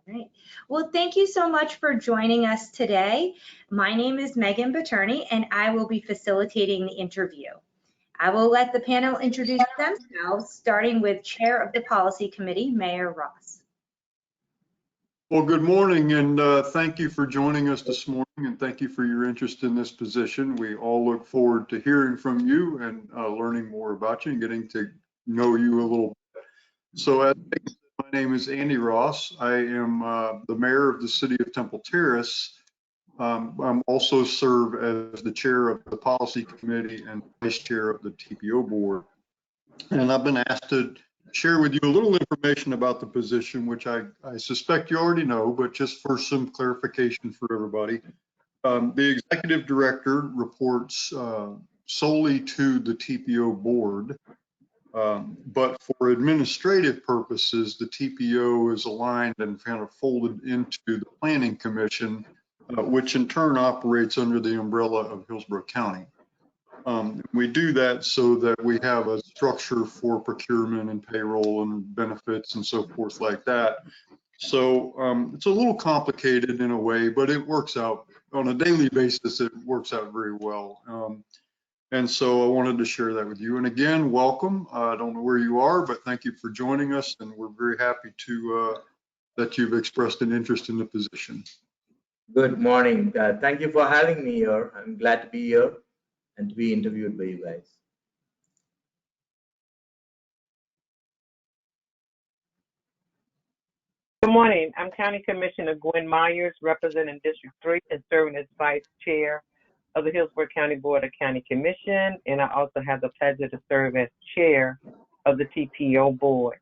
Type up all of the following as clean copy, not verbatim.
Right. Well, thank you so much for joining us today. My name is Megan Paterni, and I will be facilitating the interview. I will let the panel introduce themselves, starting with Chair of the Policy Committee, Mayor Ross. Well, good morning, and thank you for joining us this morning, and thank you for your interest in this position. We all look forward to hearing from you and learning more about you and getting to know you a little bit. So as my name is Andy Ross. I am the mayor of the city of Temple Terrace. I'm also serve as the chair of the policy committee and vice chair of the TPO board. And I've been asked to share with you a little information about the position, which I suspect you already know, but just for some clarification for everybody. The executive director reports solely to the TPO board. But for administrative purposes, the TPO is aligned and kind of folded into the Planning Commission, which in turn operates under the umbrella of Hillsborough County. We do that so that we have a structure for procurement and payroll and benefits and so forth like that. So it's a little complicated in a way, but it works out on a daily basis. It works out very well. And so I wanted to share that with you. And again, welcome. I don't know where you are, but thank you for joining us. And we're very happy to that you've expressed an interest in the position. Good morning. Thank you for having me here. I'm glad to be here and to be interviewed by you guys. Good morning. I'm County Commissioner Gwen Myers, representing District 3 and serving as Vice Chair of the Hillsborough County Board of County Commission, and I also have the pleasure to serve as Chair of the TPO Board.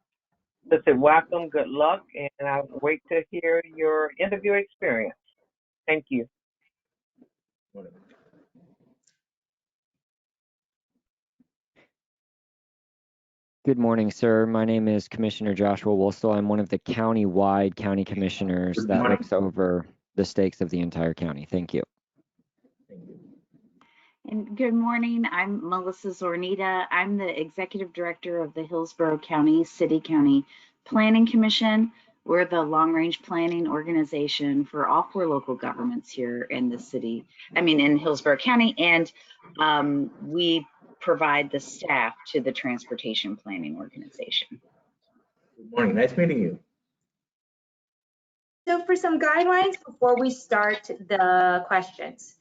So say welcome, good luck, and I wait to hear your interview experience. Thank you. Good morning, sir. My name is Commissioner Joshua Woolstel. I'm one of the county-wide county commissioners that looks over the stakes of the entire county. Thank you. And good morning, I'm Melissa Zornita. I'm the Executive Director of the Hillsborough County City-County Planning Commission. We're the long-range planning organization for all 4 local governments here in the city, in Hillsborough County, and we provide the staff to the Transportation Planning Organization. Good morning, nice meeting you. So for some guidelines before we start the questions.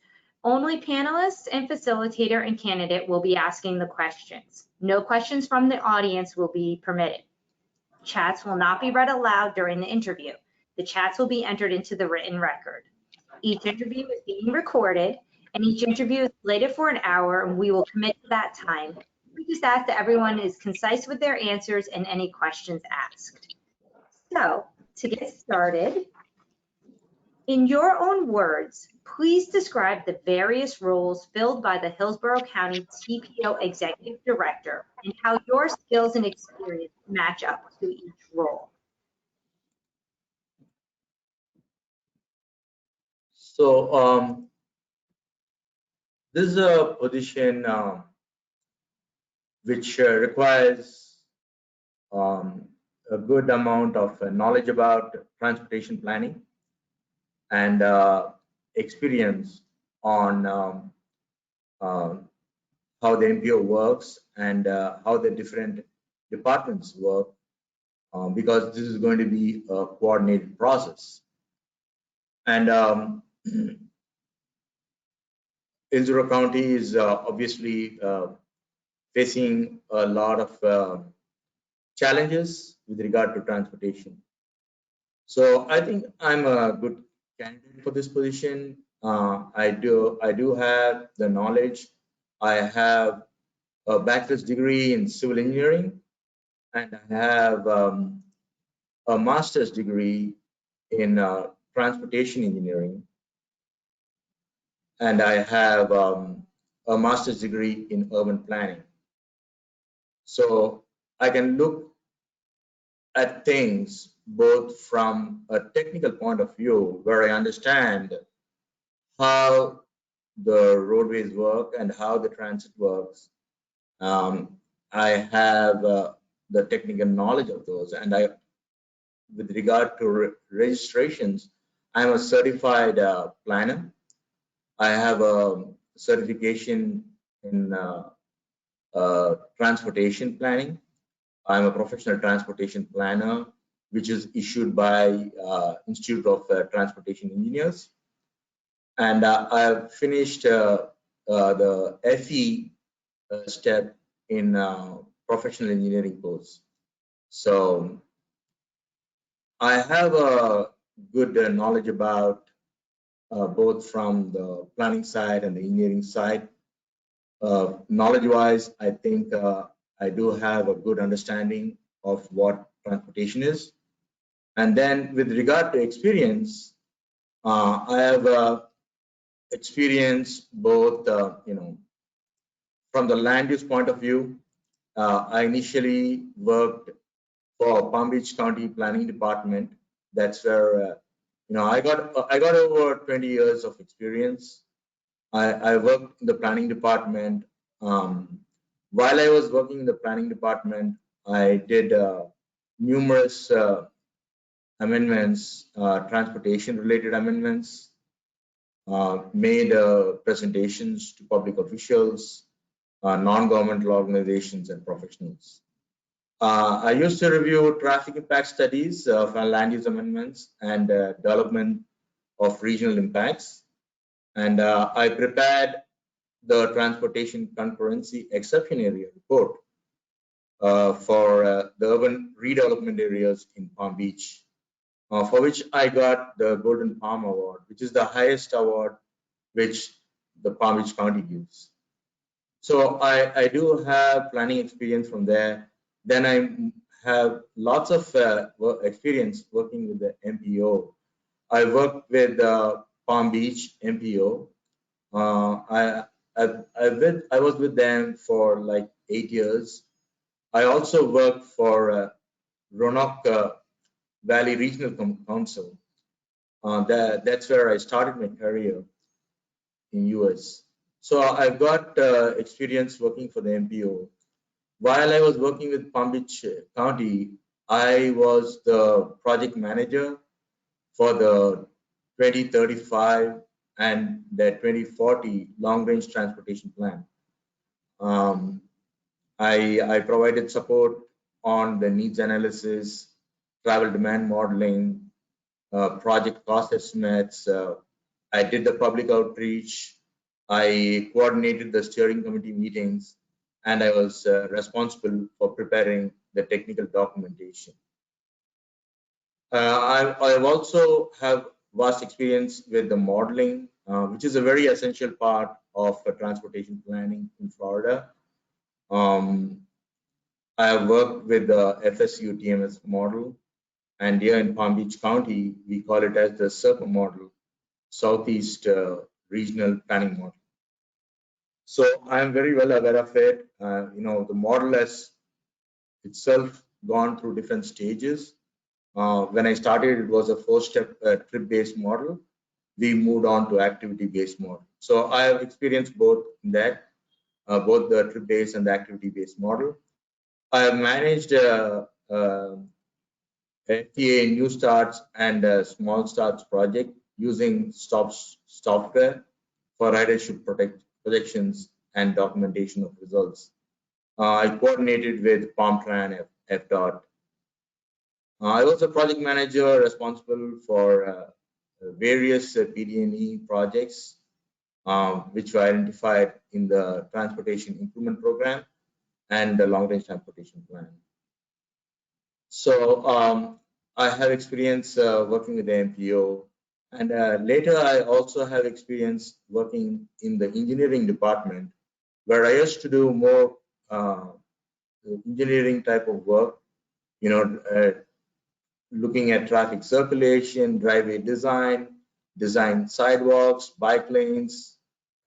Only panelists and facilitator and candidate will be asking the questions. No questions from the audience will be permitted. Chats will not be read aloud during the interview. The chats will be entered into the written record. Each interview is being recorded, and each interview is slated for an hour, and we will commit to that time. We just ask that everyone is concise with their answers and any questions asked. So to get started, in your own words, please describe the various roles filled by the Hillsborough County TPO Executive Director and how your skills and experience match up to each role. So this is a position which requires a good amount of knowledge about transportation planning and experience on how the MPO works and how the different departments work, because this is going to be a coordinated process. And Hillsborough County is obviously facing a lot of challenges with regard to transportation. So I think I'm a good candidate for this position. I do have the knowledge. I have a bachelor's degree in civil engineering, and I have a master's degree in transportation engineering, and I have a master's degree in urban planning. So I can look at things both from a technical point of view, where I understand how the roadways work and how the transit works. I have the technical knowledge of those, and with regard to registrations, I'm a certified planner. I have a certification in transportation planning. I'm a professional transportation planner, which is issued by Institute of Transportation Engineers. And I've finished the FE step in professional engineering course. So I have a good knowledge about both from the planning side and the engineering side. Knowledge-wise, I think I do have a good understanding of what transportation is. And then with regard to experience, I have experience both, from the land use point of view. I initially worked for Palm Beach County Planning Department. That's where I got over 20 years of experience. I worked in the planning department. While I was working in the planning department, I did numerous amendments, transportation-related amendments, made presentations to public officials, non-governmental organizations, and professionals. I used to review traffic impact studies for land use amendments and development of regional impacts. And I prepared the transportation concurrency exception area report for the urban redevelopment areas in Palm Beach, for which I got the Golden Palm Award, which is the highest award which the Palm Beach County gives. So I do have planning experience from there. Then I have lots of experience working with the MPO. I worked with Palm Beach MPO. I was with them for like 8 years. I also worked for Roanoke Valley Regional Council. That's where I started my career in US. So I've got experience working for the MPO. While I was working with Palm Beach County, I was the project manager for the 2035 and the 2040 long-range transportation plan. I provided support on the needs analysis, travel demand modeling, project cost estimates. I did the public outreach. I coordinated the steering committee meetings, and I was responsible for preparing the technical documentation. I also have vast experience with the modeling, which is a very essential part of transportation planning in Florida. I have worked with the FSU TMS model, and here in Palm Beach County, we call it as the SERPA model, Southeast Regional Planning Model. So I am very well aware of it. The model has itself gone through different stages. When I started, it was a 4-step trip-based model. We moved on to activity-based model. So I have experienced both in that, both the trip-based and the activity-based model. I have managed FTA new starts and small starts project using software for ridership projections and documentation of results. I coordinated with PalmTran FDOT. I was a project manager responsible for various PD&E projects, which were identified in the Transportation Improvement Program and the Long-Range Transportation Plan. So I have experience working with the MPO, and later I also have experience working in the engineering department, where I used to do more engineering type of work, looking at traffic circulation, driveway design sidewalks, bike lanes,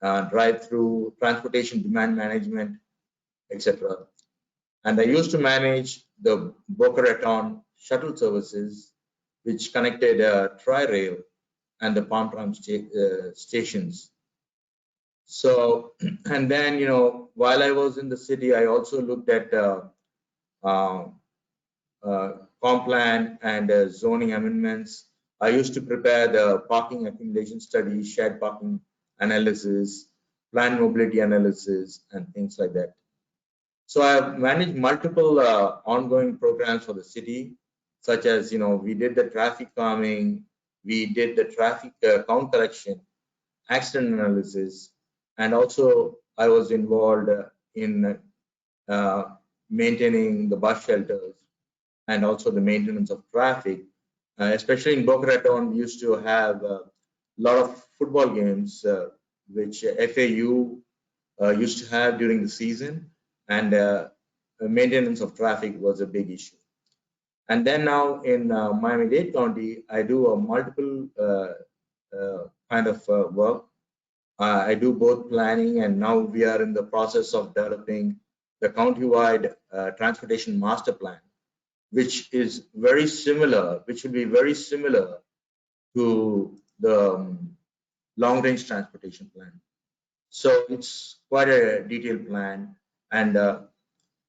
drive-through, transportation demand management, etc. And I used to manage the Boca Raton shuttle services, which connected Tri-Rail and the PalmTran stations. So, and then, while I was in the city, I also looked at comp plan and zoning amendments. I used to prepare the parking accumulation study, shared parking analysis, plan mobility analysis, and things like that. So I have managed multiple ongoing programs for the city, such as, we did the traffic calming, we did the traffic count collection, accident analysis, and also I was involved in maintaining the bus shelters and also the maintenance of traffic. Especially in Boca Raton, we used to have a lot of football games, which FAU used to have during the season, and maintenance of traffic was a big issue. And then now in Miami-Dade County, I do a multiple kind of work. I do both planning, and now we are in the process of developing the countywide transportation master plan, which is very similar, which will be very similar to the long-range transportation plan. So it's quite a detailed plan, and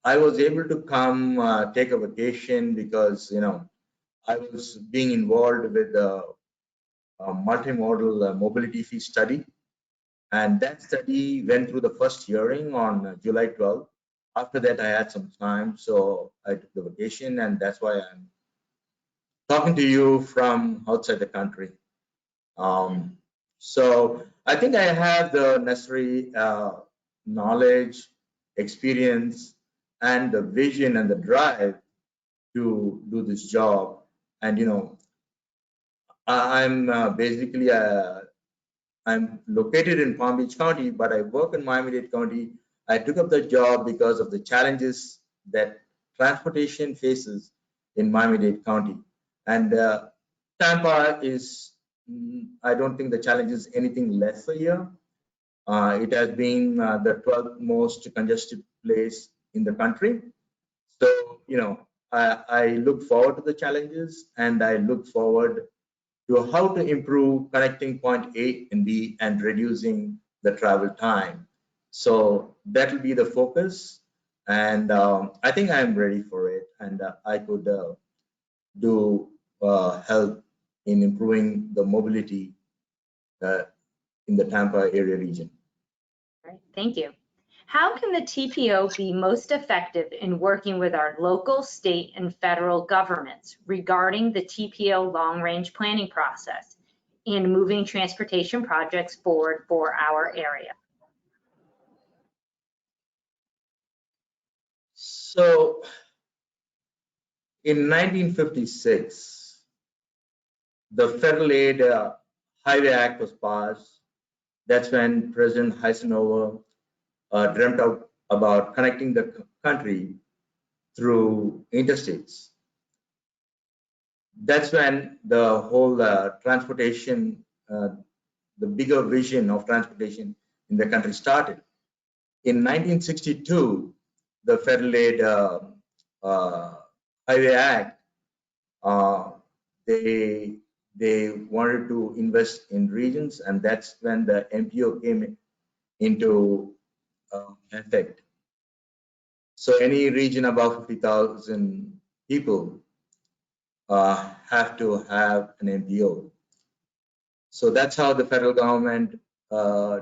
I was able to come take a vacation because I was being involved with a multimodal mobility fee study, and that study went through the first hearing on July 12th. After that, I had some time, so I took the vacation, and that's why I'm talking to you from outside the country. So I think I have the necessary knowledge, experience, and the vision and the drive to do this job. And I'm basically I'm located in Palm Beach County, but I work in Miami-Dade County. I took up the job because of the challenges that transportation faces in Miami-Dade County. And Tampa is, I don't think the challenge is anything less here. It has been the 12th most congested place in the country. So, I look forward to the challenges, and I look forward to how to improve connecting point A and B and reducing the travel time. So that will be the focus, and I think I'm ready for it, and I could do help in improving the mobility in the Tampa area region. All right, thank you. How can the TPO be most effective in working with our local, state, and federal governments regarding the TPO long-range planning process and moving transportation projects forward for our area? So in 1956, the Federal Aid Highway Act was passed. That's when President Eisenhower dreamt out about connecting the country through interstates. That's when the whole transportation, the bigger vision of transportation in the country started. In 1962, the Federal Aid Highway Act, they wanted to invest in regions, and that's when the MPO came into effect. So any region above 50,000 people have to have an MPO. So that's how the federal government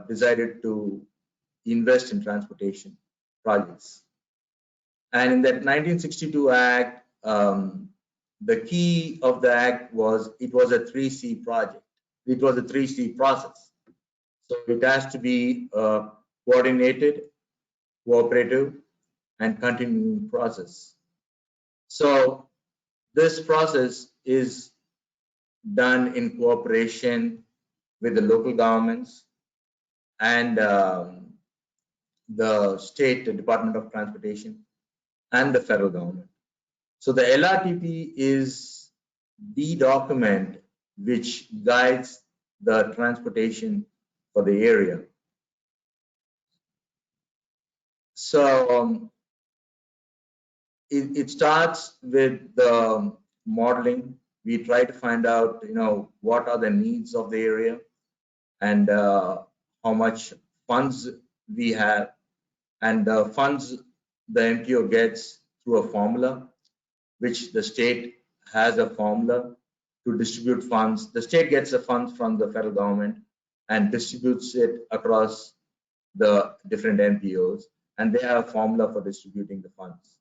decided to invest in transportation projects. And in that 1962 Act, the key of the Act was it was a 3C project. It was a 3C process. So it has to be a coordinated, cooperative, and continuing process. So this process is done in cooperation with the local governments and the state Department of Transportation and the federal government. So the LRTP is the document which guides the transportation for the area. So it starts with the modeling. We try to find out, what are the needs of the area and how much funds we have, and the funds the MPO gets through a formula, which the state has a formula to distribute funds. The state gets the funds from the federal government and distributes it across the different NPOs, and they have a formula for distributing the funds.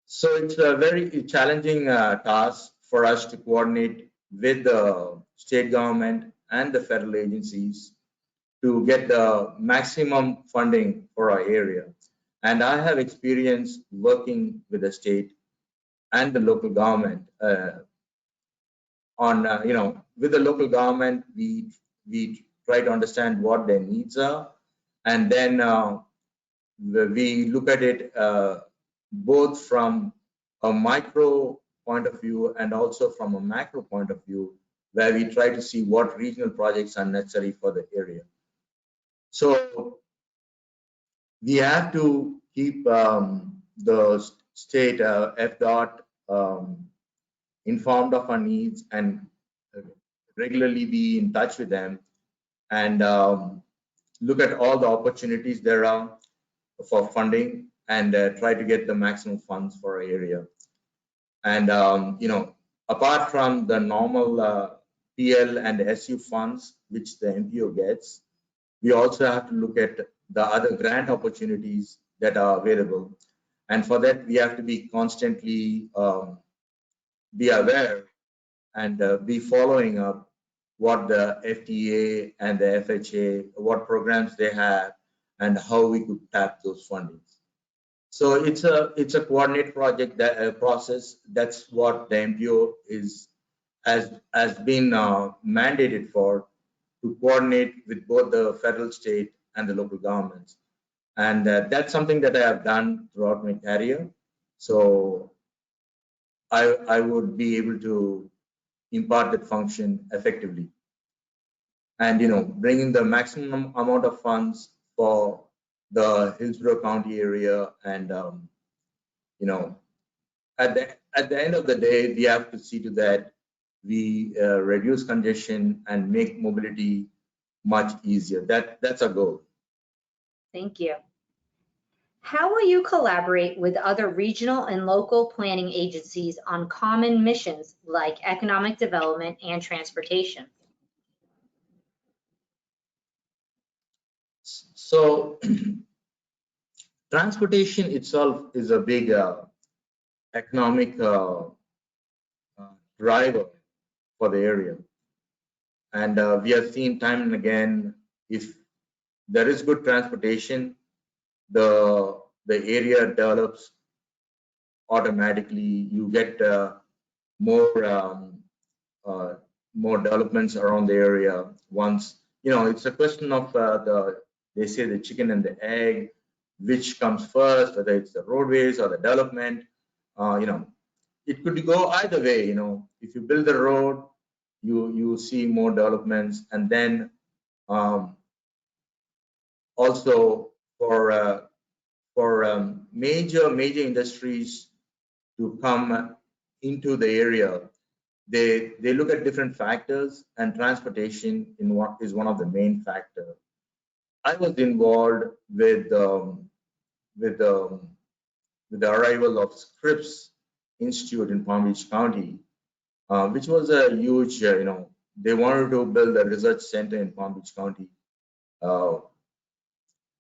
So it's a very challenging task for us to coordinate with the state government and the federal agencies to get the maximum funding for our area. And I have experience working with the state and the local government with the local government, we try to understand what their needs are, and then we look at it both from a micro point of view and also from a macro point of view, where we try to see what regional projects are necessary for the area. So we have to keep the state FDOT informed of our needs and regularly be in touch with them and look at all the opportunities there are for funding and try to get the maximum funds for our area. And apart from the normal PL and SU funds which the MPO gets, we also have to look at the other grant opportunities that are available. And for that, we have to be constantly be aware and be following up what the FDA and the FHA, what programs they have, and how we could tap those fundings. So it's a coordinated project process. That's what the MPO has been mandated for, to coordinate with both the federal, state, and the local governments. And that's something that I have done throughout my career. So I would be able to impart that function effectively. And bringing the maximum amount of funds for the Hillsborough County area, and at the end of the day, we have to see to that we reduce congestion and make mobility much easier. That's our goal. Thank you. How will you collaborate with other regional and local planning agencies on common missions like economic development and transportation? So transportation itself is a big economic driver for the area. And we have seen time and again, if there is good transportation, the area develops automatically. You get more developments around the area. Once it's a question of they say the chicken and the egg, which comes first, whether it's the roadways or the development. It could go either way. If you build the road, you see more developments, and then also for major industries to come into the area, they look at different factors, and transportation is one of the main factors. I was involved with the arrival of Scripps Institute in Palm Beach County, which was a huge, they wanted to build a research center in Palm Beach County,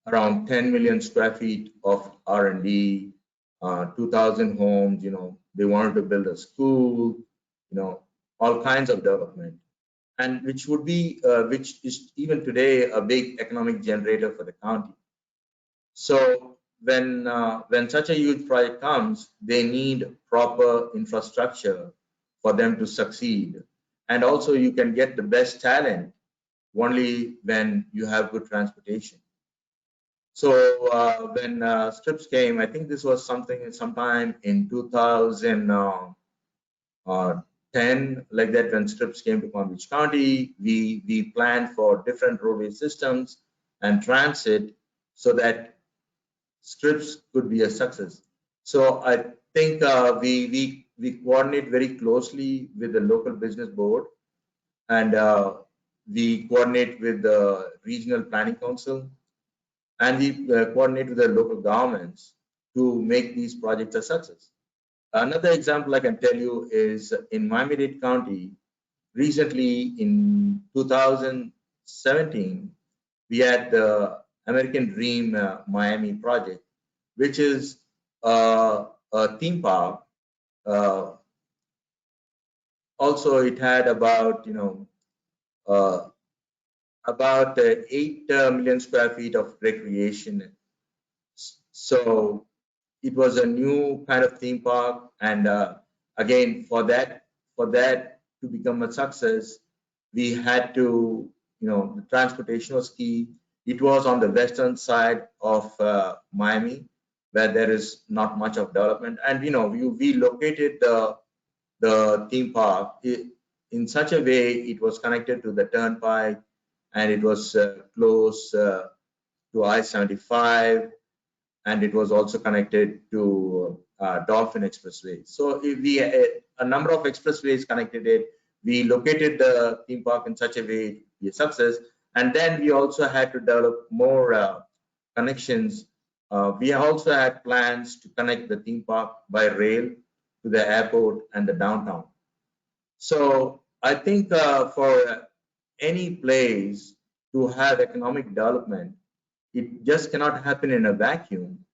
around 10 million square feet of R&D, 2,000 homes. They wanted to build a school, all kinds of development, and which is even today a big economic generator for the county. So when such a huge project comes, they need proper infrastructure for them to succeed. And also you can get the best talent only when you have good transportation. So when Scripps came, I think this was sometime in 2010, like that, when Scripps came to Palm Beach County, we planned for different roadway systems and transit so that Scripps could be a success. So I think we coordinate very closely with the local business board, and we coordinate with the regional planning council, and we coordinate with the local governments to make these projects a success. Another example I can tell you is in Miami-Dade County. Recently, in 2017, we had the American Dream Miami project, which is a theme park. Also, it had about about 8 million square feet of recreation. So it was a new kind of theme park, and again, for that to become a success, we had to, the transportation was key. It was on the western side of Miami, where there is not much of development, and we located the theme park in such a way it was connected to the turnpike, and it was close to I-75, and it was also connected to Dolphin Expressway. So we a number of expressways connected it. We located the theme park in such a way to be a success, and then we also had to develop more connections. We also had plans to connect the theme park by rail to the airport and the downtown. So I think for any place to have economic development, it just cannot happen in a vacuum.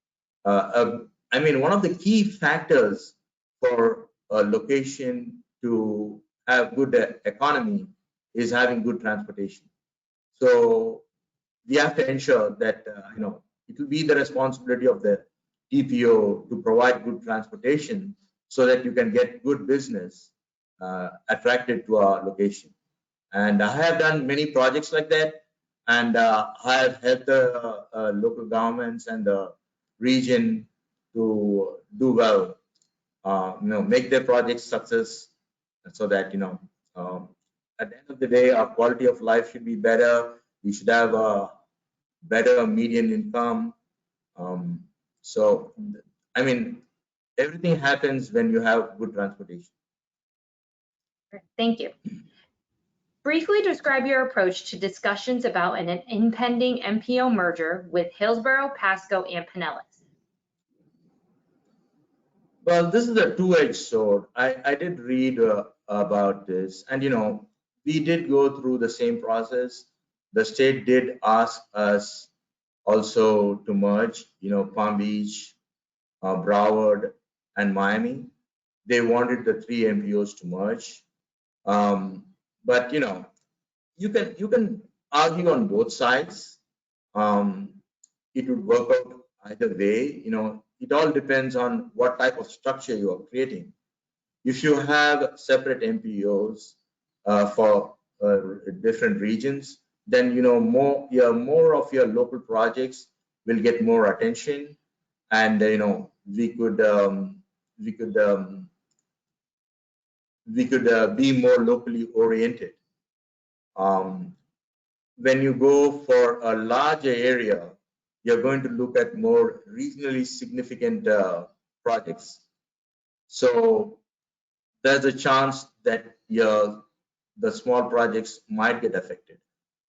I mean, one of the key factors for a location to have good economy is having good transportation. So we have to ensure that it will be the responsibility of the TPO to provide good transportation so that you can get good business attracted to our location. And I have done many projects like that, and I have helped the local governments and the region to do well, make their projects success, so that at the end of the day, our quality of life should be better. We should have a better median income. So, I mean, everything happens when you have good transportation. Thank you. Briefly describe your approach to discussions about an impending MPO merger with Hillsborough, Pasco, and Pinellas. Well, this is a two-edged sword. I did read about this, and we did go through the same process. The state did ask us also to merge, Palm Beach, Broward, and Miami. They wanted the three MPOs to merge, but you can argue on both sides. It would work out either way. It all depends on what type of structure you are creating. If you have separate MPOs for different regions, then more of your local projects will get more attention, and we could be more locally oriented. When you go for a larger area, you're going to look at more regionally significant projects. So there's a chance that the small projects might get affected.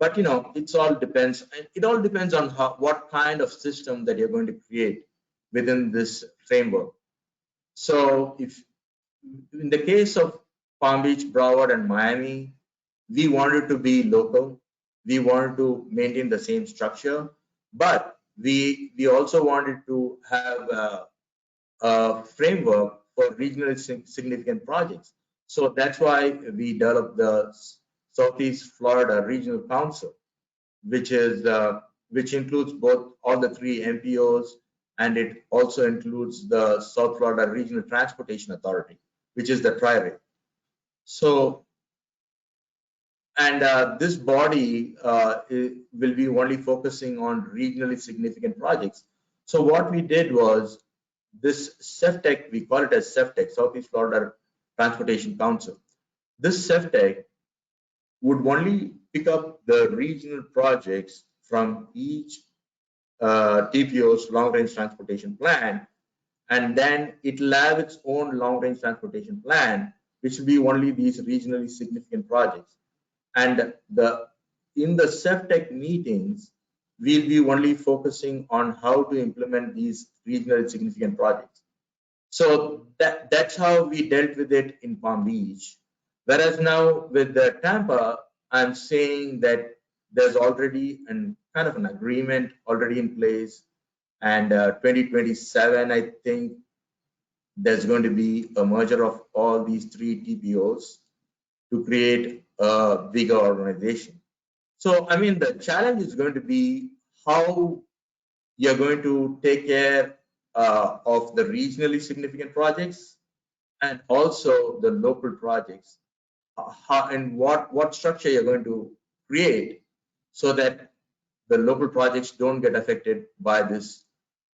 But it all depends. It all depends on what kind of system that you're going to create within this framework. So if in the case of Palm Beach, Broward, and Miami, we wanted to be local. We wanted to maintain the same structure, but we also wanted to have a framework for regionally significant projects. So that's why we developed the Southeast Florida Regional Council, which includes all the three MPOs, and it also includes the South Florida Regional Transportation Authority, which is the TRI-RAIL. So, and this body will be only focusing on regionally significant projects. So what we did was this SEFTEC, we call it as SEFTEC, Southeast Florida Transportation Council. This SEFTEC would only pick up the regional projects from each TPO's long-range transportation plan, and then it'll have its own long-range transportation plan, which will be only these regionally significant projects. And in the SEFTEC meetings, we'll be only focusing on how to implement these regionally significant projects. So that's how we dealt with it in Palm Beach. Whereas now with the Tampa, I'm saying that there's already an kind of an agreement already in place, and 2027, I think there's going to be a merger of all these three TPOs to create a bigger organization. So, I mean, the challenge is going to be how you're going to take care of the regionally significant projects and also the local projects, and what structure you're going to create so that the local projects don't get affected by this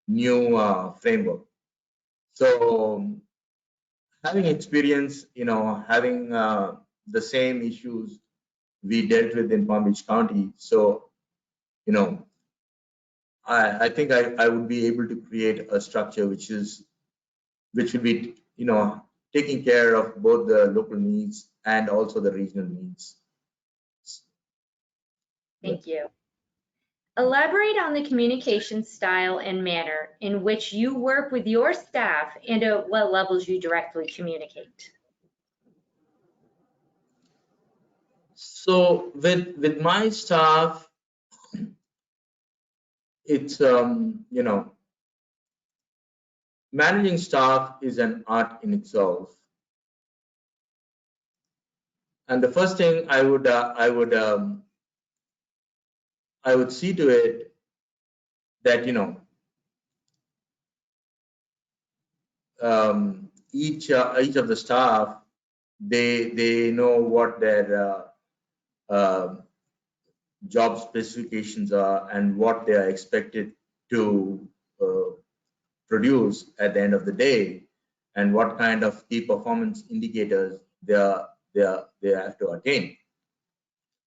new framework. So having experience, having the same issues we dealt with in Palm Beach County, so I think I would be able to create a structure which will be taking care of both the local needs and also the regional needs. Thank you. Elaborate on the communication style and manner in which you work with your staff and at what levels you directly communicate. So with my staff, it's managing staff is an art in itself. And the first thing I would see to it that each of the staff, they know what their job specifications are and what they are expected to produce at the end of the day, and what kind of key performance indicators they have to attain.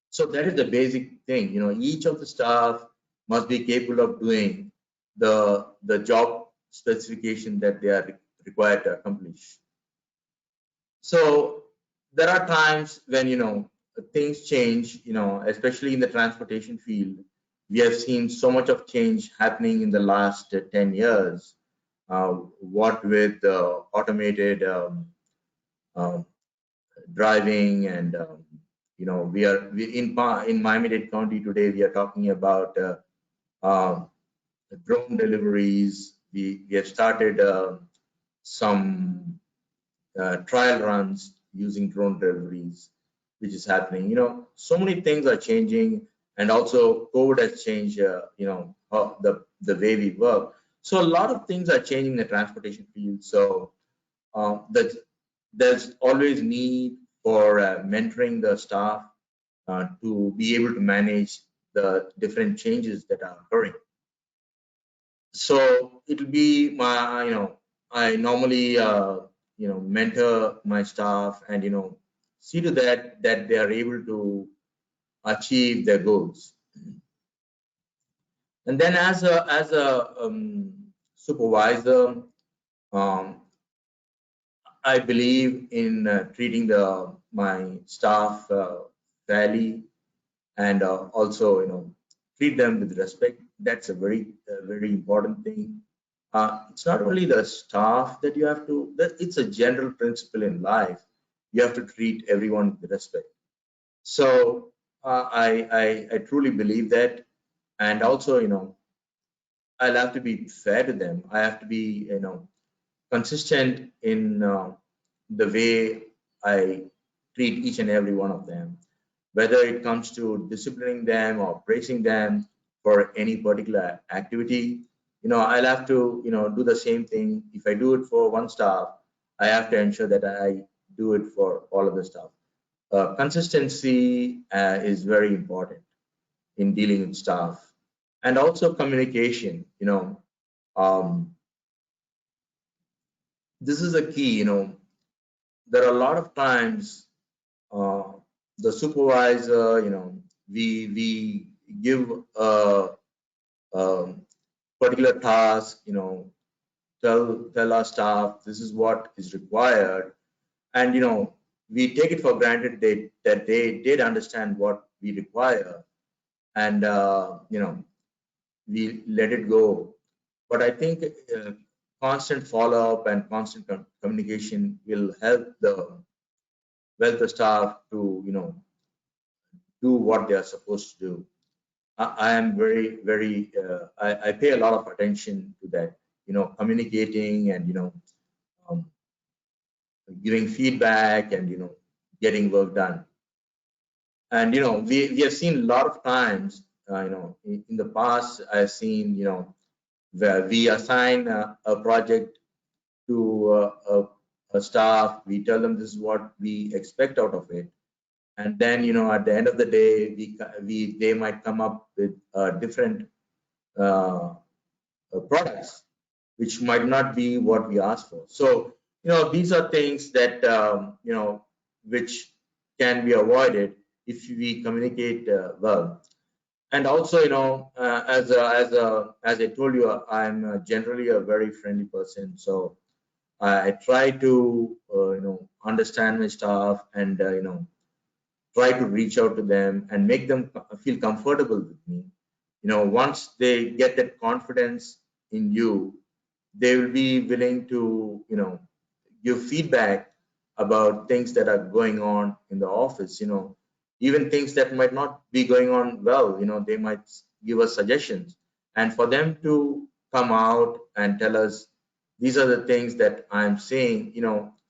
So that is the basic thing. Each of the staff must be capable of doing the job specification that they are required to accomplish. So there are times when things change, especially in the transportation field. We have seen so much of change happening in the last 10 years. What with automated driving, and we in Miami-Dade County today. We are talking about drone deliveries. We have started some trial runs using drone deliveries, which is happening. So many things are changing, and also COVID has changed how the way we work. So a lot of things are changing in the transportation field. So there's always need for mentoring the staff to be able to manage the different changes that are occurring. So it'll be my I normally mentor my staff and see to that they are able to achieve their goals. And then as a supervisor, I believe in treating my staff fairly, and also treat them with respect. That's a very important thing. It's not only the staff that you have to. It's a general principle in life. You have to treat everyone with respect. So I truly believe that, and also I'll have to be fair to them. I have to be consistent in the way I treat each and every one of them, whether it comes to disciplining them or praising them for any particular activity. I'll have to do the same thing. If I do it for one staff, I have to ensure that I do it for all of the staff. Consistency is very important in dealing with staff, and also communication. This is a key. There are a lot of times the supervisor, we give a particular task, tell our staff this is what is required, and we take it for granted that they did understand what we require, and we let it go. But I think constant follow-up and constant communication will help the staff to do what they are supposed to do. I am very I pay a lot of attention to that, communicating and um, giving feedback and getting work done. And we have seen a lot of times in the past I've seen where we assign a project to a staff, we tell them this is what we expect out of it, and then at the end of the day they might come up with different products which might not be what we asked for. So these are things that which can be avoided if we communicate well. And also as I told you, I'm generally a very friendly person, so I try to understand my staff and try to reach out to them and make them feel comfortable with me. Once they get that confidence in you, they will be willing to give feedback about things that are going on in the office. Even things that might not be going on well, they might give us suggestions, and for them to come out and tell us these are the things that I'm saying,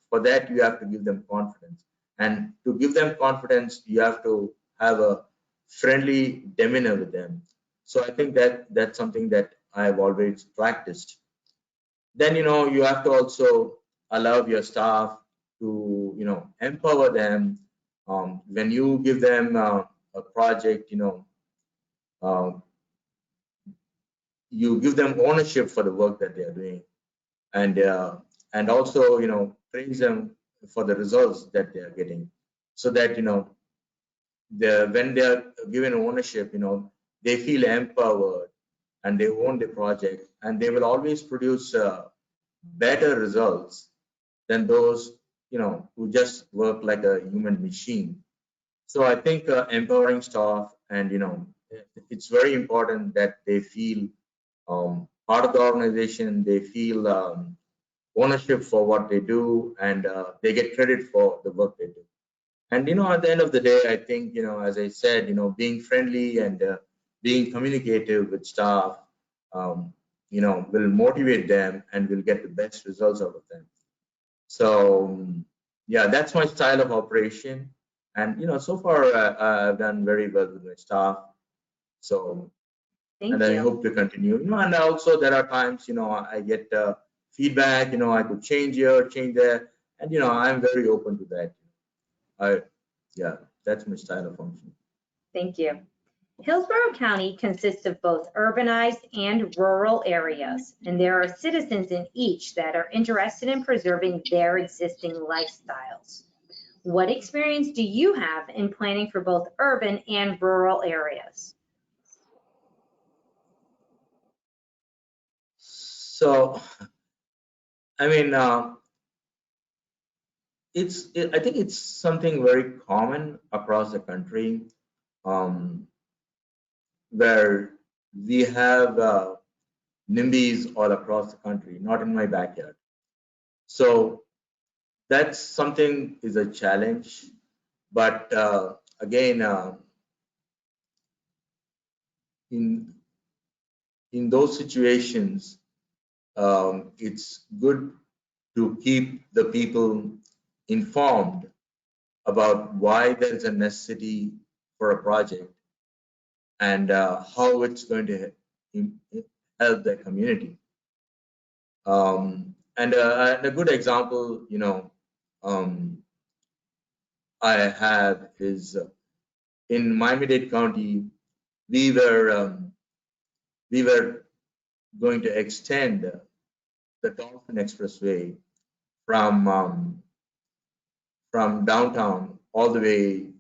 for that you have to give them confidence, and to give them confidence you have to have a friendly demeanor with them. So I think that that's something that I've always practiced. Then you have to also allow your staff to empower them. When you give them a project, you give them ownership for the work that they are doing, and also praise them for the results that they are getting, so that when they are given ownership, they feel empowered and they own the project, and they will always produce better results than those who just work like a human machine. So I think empowering staff, and it's very important that they feel part of the organization, they feel ownership for what they do, and they get credit for the work they do. And at the end of the day, I think as I said, being friendly and being communicative with staff will motivate them and will get the best results out of them. So yeah, that's my style of operation, and so far I've done very well with my staff. So Thank and I you. hope to continue. And also there are times I get feedback. I could change here, change there, and I'm very open to that. Yeah, that's my style of function. Thank you. Hillsborough County consists of both urbanized and rural areas, and there are citizens in each that are interested in preserving their existing lifestyles. What experience do you have in planning for both urban and rural areas? So, I mean, I think it's something very common across the country, where we have NIMBYs all across the country, not in my backyard. So that's something is a challenge, but again, in those situations, it's good to keep the people informed about why there is a necessity for a project and how it's going to help the community. And a good example, I have is in Miami-Dade County, we were going to extend the Dolphin Expressway from downtown all the way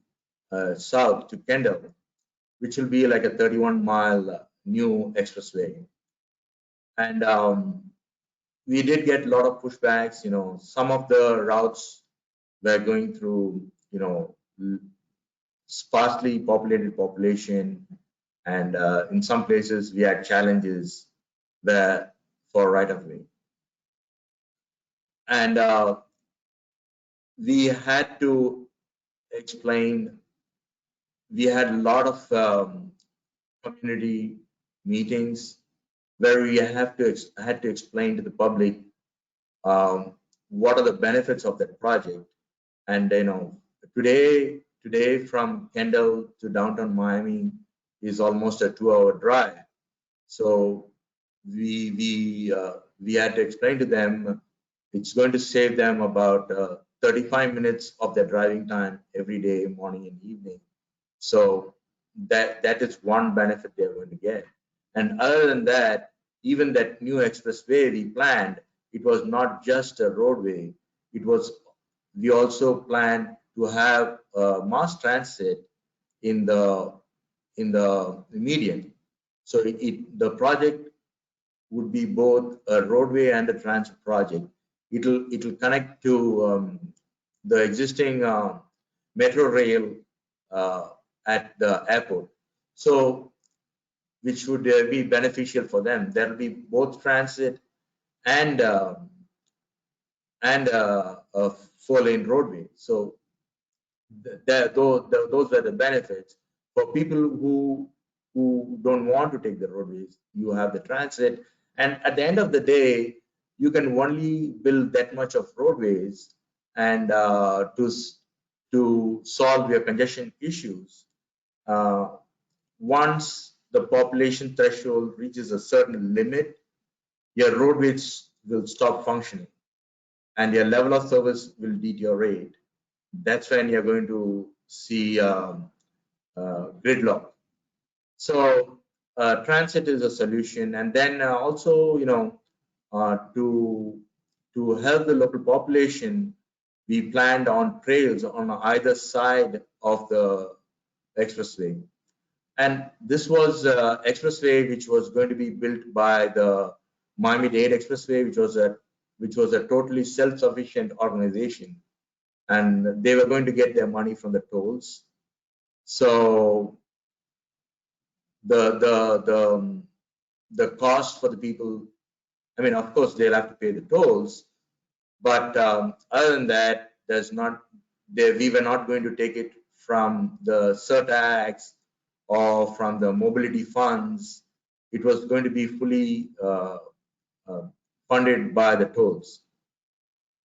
south to Kendall, which will be like a 31-mile new expressway. And we did get a lot of pushbacks. Some of the routes were going through, sparsely populated population, and in some places we had challenges there for right of way. and we had to explain. We had a lot of community meetings where we had to explain to the public what are the benefits of that project. And today from Kendall to downtown Miami is almost a 2-hour drive. So we had to explain to them it's going to save them about 35 minutes of their driving time every day, morning and evening. So that is one benefit they're going to get. And other than that, even that new expressway we planned, it was not just a roadway. We also planned to have mass transit in the median. So the project would be both a roadway and a transit project. It'll connect to the existing metro rail at the airport. So which would be beneficial for them. There will be both transit and a 4-lane roadway. So those were the benefits. For people who don't want to take the roadways, you have the transit. And at the end of the day, you can only build that much of roadways and to solve your congestion issues. Once the population threshold reaches a certain limit, your roadways will stop functioning and your level of service will deteriorate. That's when you're going to see gridlock. So transit is a solution, and then also to help the local population, we planned on trails on either side of the expressway. And this was expressway which was going to be built by the Miami-Dade Expressway, which was a totally self-sufficient organization, and they were going to get their money from the tolls. So the cost for the people, I mean, of course they'll have to pay the tolls, but other than that, we were not going to take it from the surtax or from the mobility funds. It was going to be fully funded by the tolls.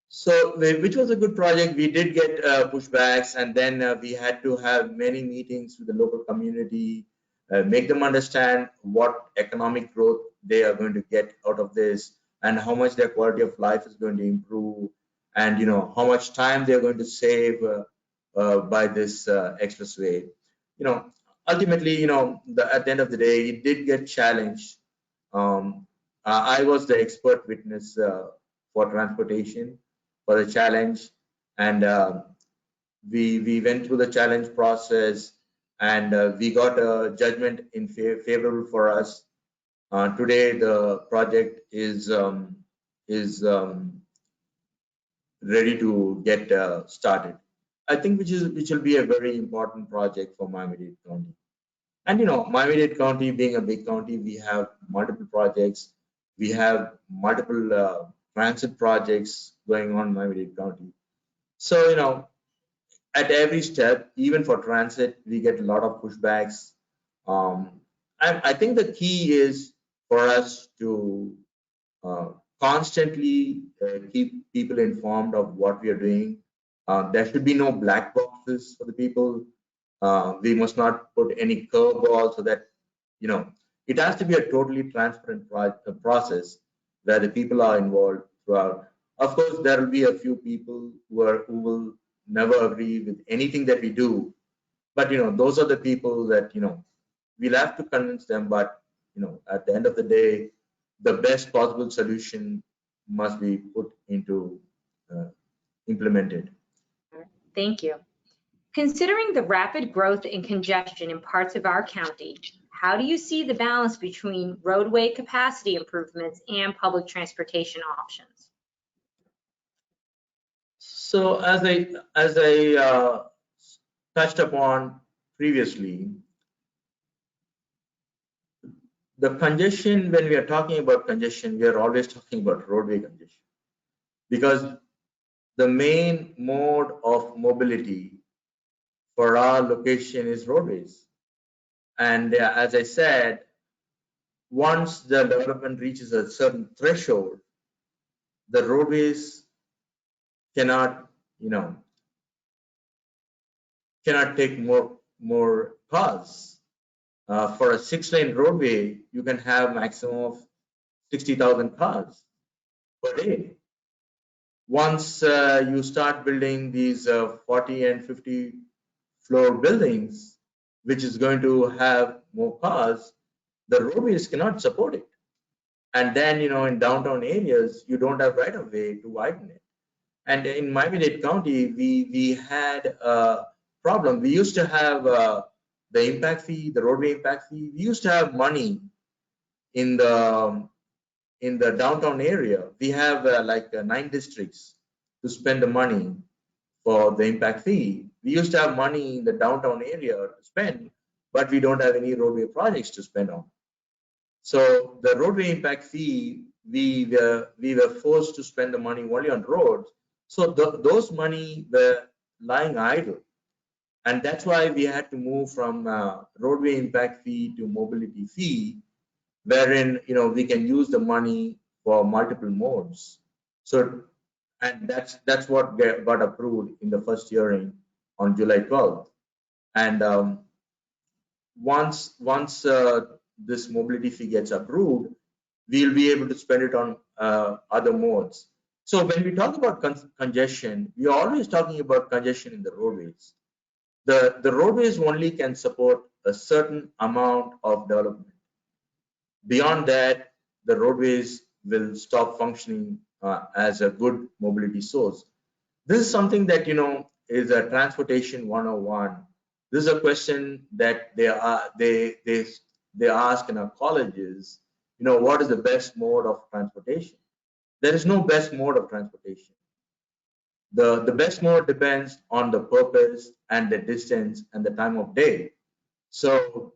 So, which was a good project. We did get pushbacks, and then we had to have many meetings with the local community, make them understand what economic growth they are going to get out of this, and how much their quality of life is going to improve, and how much time they're going to save by this expressway. Ultimately, at the end of the day, it did get challenged. I was the expert witness for transportation for the challenge, and we went through the challenge process, and we got a judgment in favorable for us. Today, the project is ready to get started. I think which will be a very important project for Miami-Dade County. And Miami-Dade County being a big county, we have multiple projects. We have multiple transit projects going on in Miami-Dade County. So at every step, even for transit, we get a lot of pushbacks. I think the key is for us to constantly keep people informed of what we are doing. There should be no black boxes for the people. We must not put any curveballs, so that it has to be a totally transparent process where the people are involved throughout. Of course, there will be a few people who will never agree with anything that we do, but those are the people that we'll have to convince them. But at the end of the day, the best possible solution must be put into implemented. Thank you. Considering the rapid growth and congestion in parts of our county, how do you see the balance between roadway capacity improvements and public transportation options? So as I touched upon previously, the congestion, when we are talking about congestion, we are always talking about roadway congestion. because the main mode of mobility for our location is roadways. And as I said, once the development reaches a certain threshold, the roadways cannot, cannot take more cars. For a 6-lane roadway, you can have maximum of 60,000 cars per day. Once you start building these 40 and 50 floor buildings, which is going to have more cars, the roadways cannot support it. And then, in downtown areas, you don't have right of way to widen it. And in Miami-Dade County, we had a problem. We used to have the impact fee, the roadway impact fee. We used to have money in the downtown area. We have like 9 districts to spend the money for the impact fee. We used to have money in the downtown area to spend, but we don't have any roadway projects to spend on. So the roadway impact fee, we were forced to spend the money only on roads. So those money were lying idle. And that's why we had to move from roadway impact fee to mobility fee, wherein we can use the money for multiple modes. So, and that's what got approved in the first hearing on July 12th. And once this mobility fee gets approved, we'll be able to spend it on other modes. So when we talk about congestion, we are always talking about congestion in the roadways. The roadways only can support a certain amount of development. Beyond that, the roadways will stop functioning as a good mobility source. This is something that is a transportation 101. This is a question that they ask in our colleges. What is the best mode of transportation? There is no best mode of transportation. The best mode depends on the purpose and the distance and the time of day. So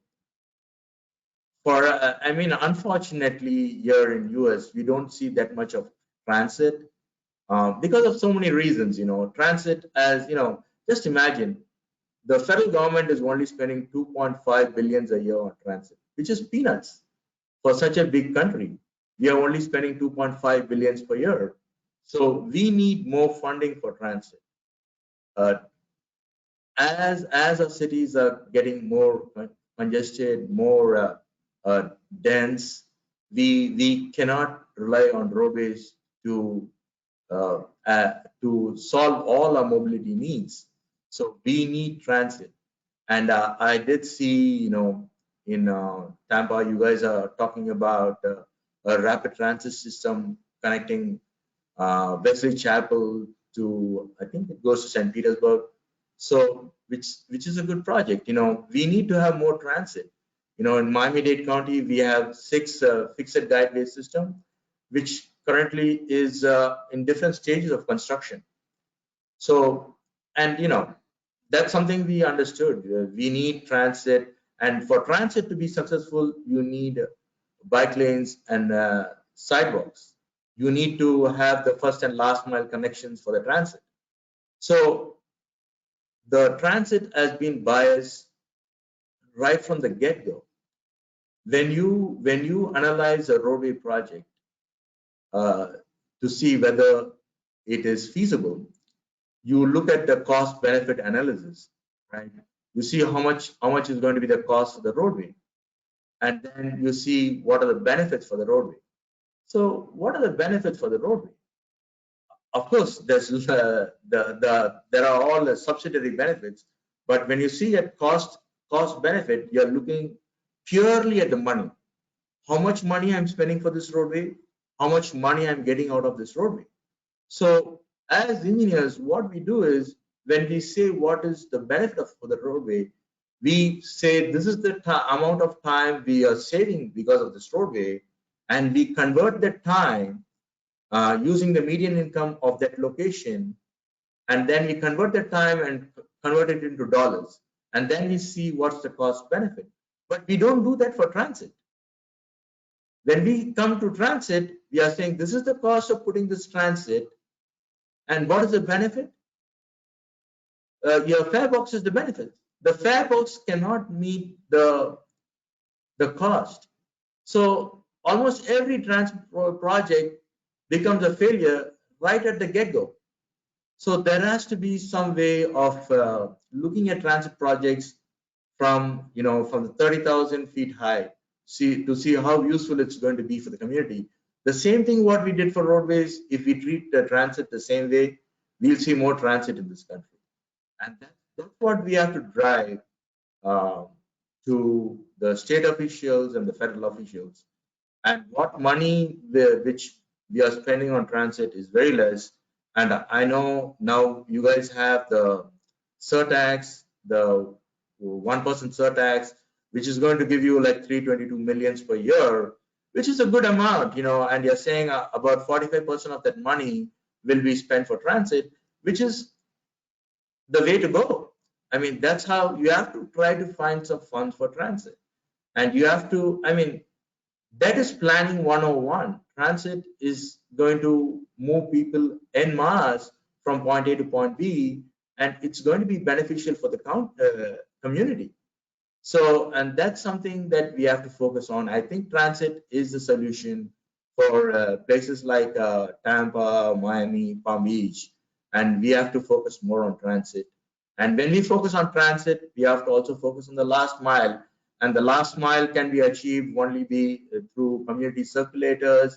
unfortunately, here in US, we don't see that much of transit because of so many reasons. Transit, as just imagine, the federal government is only spending 2.5 billion a year on transit, which is peanuts for such a big country. We are only spending 2.5 billion per year. So we need more funding for transit. As our cities are getting more congested, more dense, we cannot rely on roadways to solve all our mobility needs. So we need transit. And I did see, in Tampa, you guys are talking about a rapid transit system connecting Wesley Chapel to, I think it goes to St. Petersburg. So, which is a good project. We need to have more transit. In Miami-Dade County, we have 6 fixed guideway system, which currently is in different stages of construction. So, and that's something we understood. We need transit, and for transit to be successful, you need bike lanes and sidewalks. You need to have the first and last mile connections for the transit. So the transit has been biased right from the get-go. When you analyze a roadway project to see whether it is feasible, you look at the cost benefit analysis, right? You see how much is going to be the cost of the roadway, and then you see what are the benefits for the roadway. So what are the benefits for the roadway? Of course, there's there are all the subsidiary benefits, but when you see at cost benefit, you're looking purely at the money. How much money I'm spending for this roadway? How much money I'm getting out of this roadway? So as engineers, what we do is, when we say what is the benefit for the roadway, we say this is the amount of time we are saving because of this roadway, and we convert that time using the median income of that location, and then we convert the time and convert it into dollars, and then we see what's the cost benefit. But we don't do that for transit. When we come to transit, we are saying this is the cost of putting this transit, And what is the benefit? Your fare box is the benefit. The fare box cannot meet the cost. So almost every transport project becomes a failure right at the get-go. So there has to be some way of looking at transit projects from from the 30,000 feet high, to see how useful it's going to be for the community. The same thing what we did for roadways. If we treat the transit the same way, we'll see more transit in this country, and that's what we have to drive uh, to the state officials and the federal officials. And what money which we are spending on transit is very less. And I know now you guys have the surtax, the 1% surtax, which is going to give you like 322 millions per year, which is a good amount, and you're saying about 45% of that money will be spent for transit, which is the way to go. I mean, that's how you have to try to find some funds for transit. And you have to, that is planning 101. Transit is going to move people en masse from point A to point B, and it's going to be beneficial for the community. So, and that's something that we have to focus on. I think transit is the solution for places like Tampa, Miami, Palm Beach, and we have to focus more on transit. And when we focus on transit, we have to also focus on the last mile. And the last mile can be achieved only through community circulators,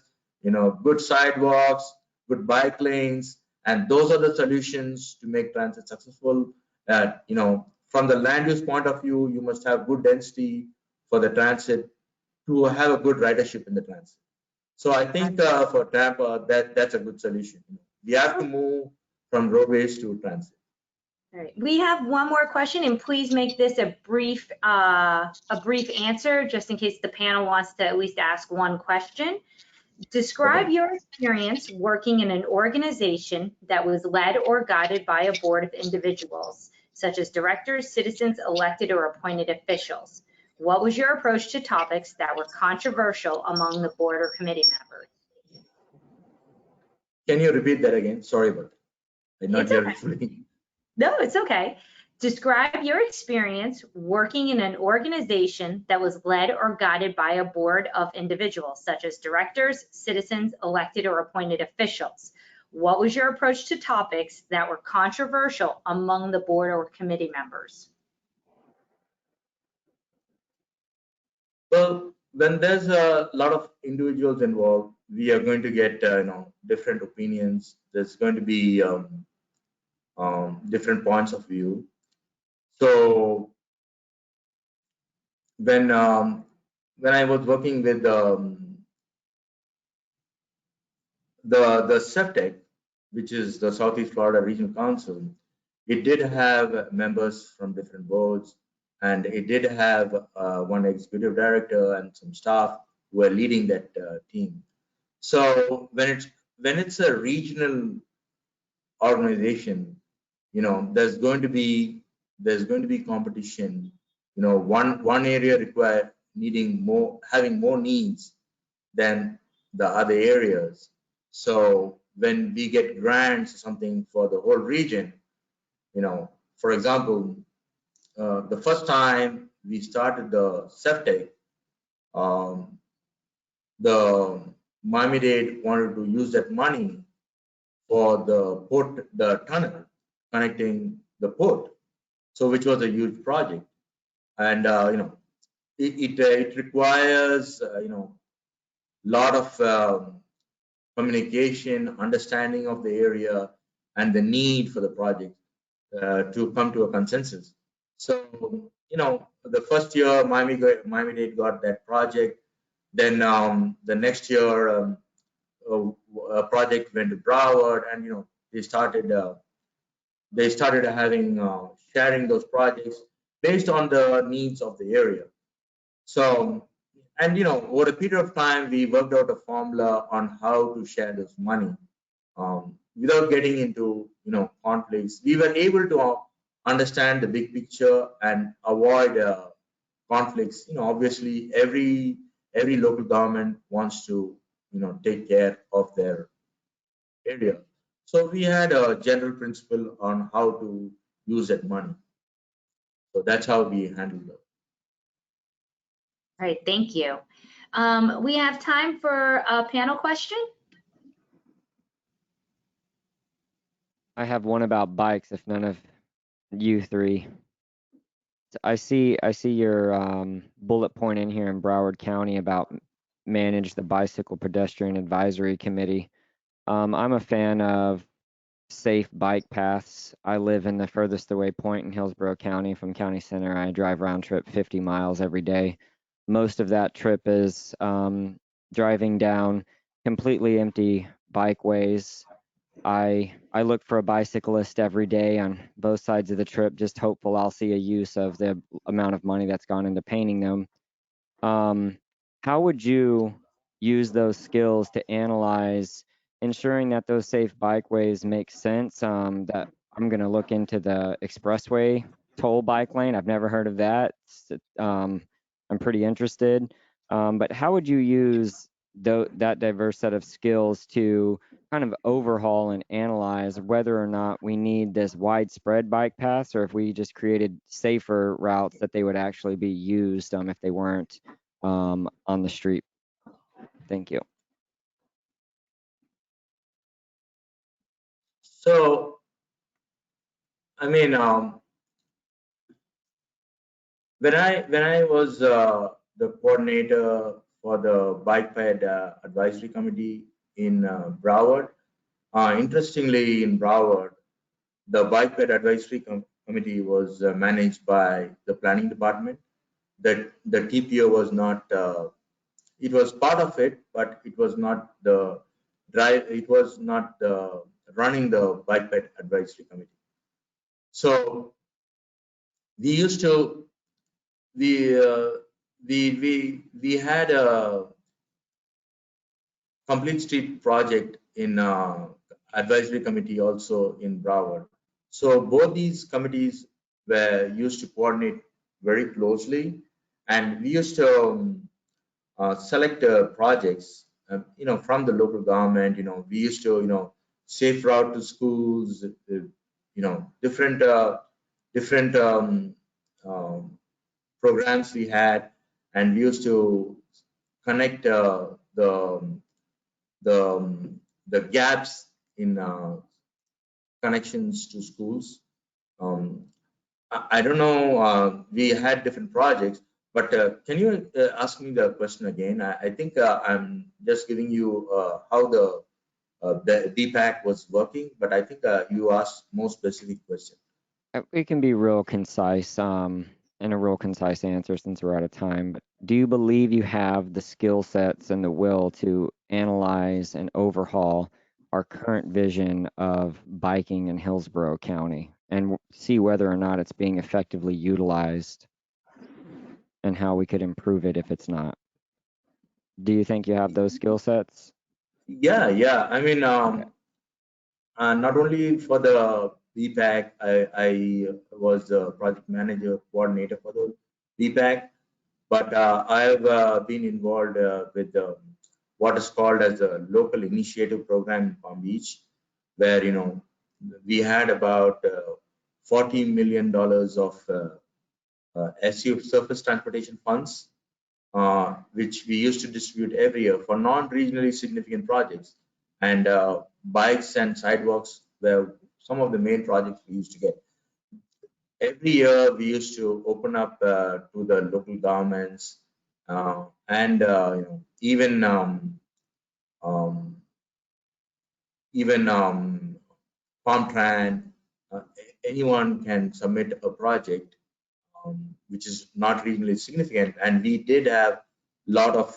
good sidewalks, good bike lanes, and those are the solutions to make transit successful. From the land use point of view, you must have good density for the transit to have a good ridership in the transit. So I think for Tampa, that's a good solution. We have to move from roadways to transit. All right. We have one more question, and please make this a brief answer, just in case the panel wants to at least ask one question. Describe your experience working in an organization that was led or guided by a board of individuals, such as directors, citizens, elected or appointed officials. What was your approach to topics that were controversial among the board or committee members? Can you repeat that again? Sorry about that. I not hear it fully. No, it's okay. Describe your experience working in an organization that was led or guided by a board of individuals, such as directors, citizens, elected or appointed officials. What was your approach to topics that were controversial among the board or committee members? Well, when there's a lot of individuals involved, we are going to get different opinions. There's going to be different points of view. So when I was working with the SEPTEC, which is the Southeast Florida Regional Council, it did have members from different boards, and it did have one executive director and some staff who were leading that team. So when it's a regional organization, there's going to be competition. One area having more needs than the other areas. So when we get grants or something for the whole region, for example, the first time we started the SEPTEC, the Miami-Dade wanted to use that money for the port, the tunnel connecting the port, so which was a huge project, and it requires lot of communication, understanding of the area, and the need for the project to come to a consensus. So the first year Miami-Dade got that project. Then the next year a project went to Broward, and they started having sharing those projects based on the needs of the area. So, and over a period of time, we worked out a formula on how to share this money without getting into conflicts. We were able to understand the big picture and avoid conflicts. Obviously, every local government wants to take care of their area. So we had a general principle on how to use that money. So that's how we handled it. All right, thank you. We have time for a panel question. I have one about bikes, if none of you three. I see your bullet point in here in Broward County about manage the Bicycle Pedestrian Advisory Committee. I'm a fan of safe bike paths. I live in the furthest away point in Hillsborough County from County Center. I drive round trip 50 miles every day. Most of that trip is driving down completely empty bikeways. I look for a bicyclist every day on both sides of the trip, just hopeful I'll see a use of the amount of money that's gone into painting them. How would you use those skills to analyze ensuring that those safe bikeways make sense? That I'm going to look into the expressway toll bike lane. I've never heard of that. I'm pretty interested. But how would you use that diverse set of skills to kind of overhaul and analyze whether or not we need this widespread bike paths, or if we just created safer routes that they would actually be used if they weren't on the street? Thank you. So, I mean, when I was the coordinator for the Bike Ped Advisory Committee in Broward, interestingly, in Broward, the Bike Ped Advisory Committee was managed by the planning department. That the TPO was not. It was part of it, but it was not the drive. It was not the running the Bike Ped Advisory Committee. So we used to we had a complete street project in advisory committee also in Broward. So both these committees were used to coordinate very closely, and we used to select projects, from the local government. We used to, safe route to schools, different programs we had, and we used to connect the gaps in connections to schools. I don't know. We had different projects, but can you ask me the question again? I think I'm just giving you how the BPAC was working, but I think you asked more specific question. We can be real concise and a real concise answer since we're out of time. But do you believe you have the skill sets and the will to analyze and overhaul our current vision of biking in Hillsborough County and see whether or not it's being effectively utilized and how we could improve it if it's not? Do you think you have those skill sets? Yeah. I mean, not only for the BPAC, I was the project manager coordinator for the BPAC, but I have been involved with what is called as a local initiative program in Palm Beach, where we had about $40 million of SU surface transportation funds, which we used to distribute every year for non-regionally significant projects. And bikes and sidewalks were some of the main projects we used to get. Every year we used to open up to the local governments and even Palmtran. Anyone can submit a project which is not regionally significant, and we did have a lot of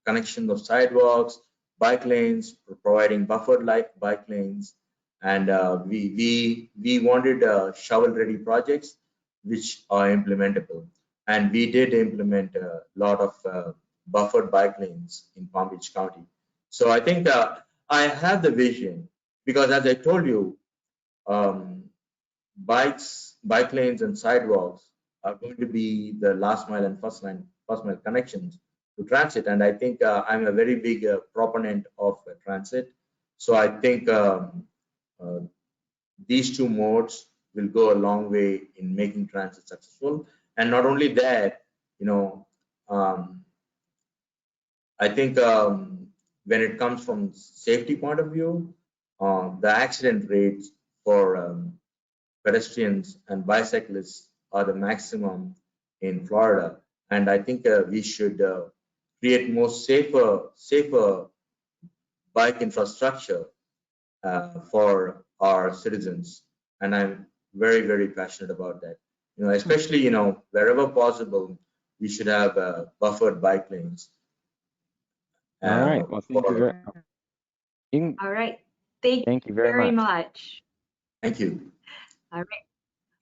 connections of sidewalks, bike lanes, providing buffered bike lanes, and we wanted shovel-ready projects which are implementable, and we did implement a lot of buffered bike lanes in Palm Beach County. So I think I have the vision, because as I told you, bike lanes and sidewalks are going to be the last mile and first mile connections to transit. And I think I'm a very big proponent of transit. So I think these two modes will go a long way in making transit successful. And not only that, I think when it comes from safety point of view, the accident rates for pedestrians and bicyclists are the maximum in Florida. And I think we should create more safer bike infrastructure for our citizens. And I'm very, very passionate about that. Especially, wherever possible, we should have buffered bike lanes. All right. Well, thank you very, All right. Thank you very much. Thank you. All right.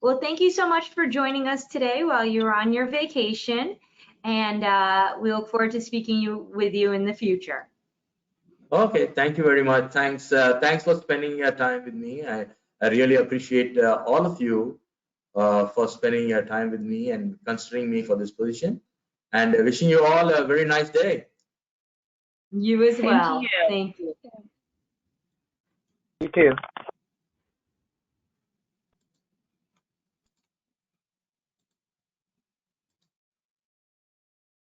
Well, thank you so much for joining us today while you're on your vacation. And we look forward to speaking with you in the future. Okay, thank you very much. Thanks for spending your time with me. I really appreciate all of you for spending your time with me and considering me for this position. And wishing you all a very nice day. You as well. you. Thank you. You too.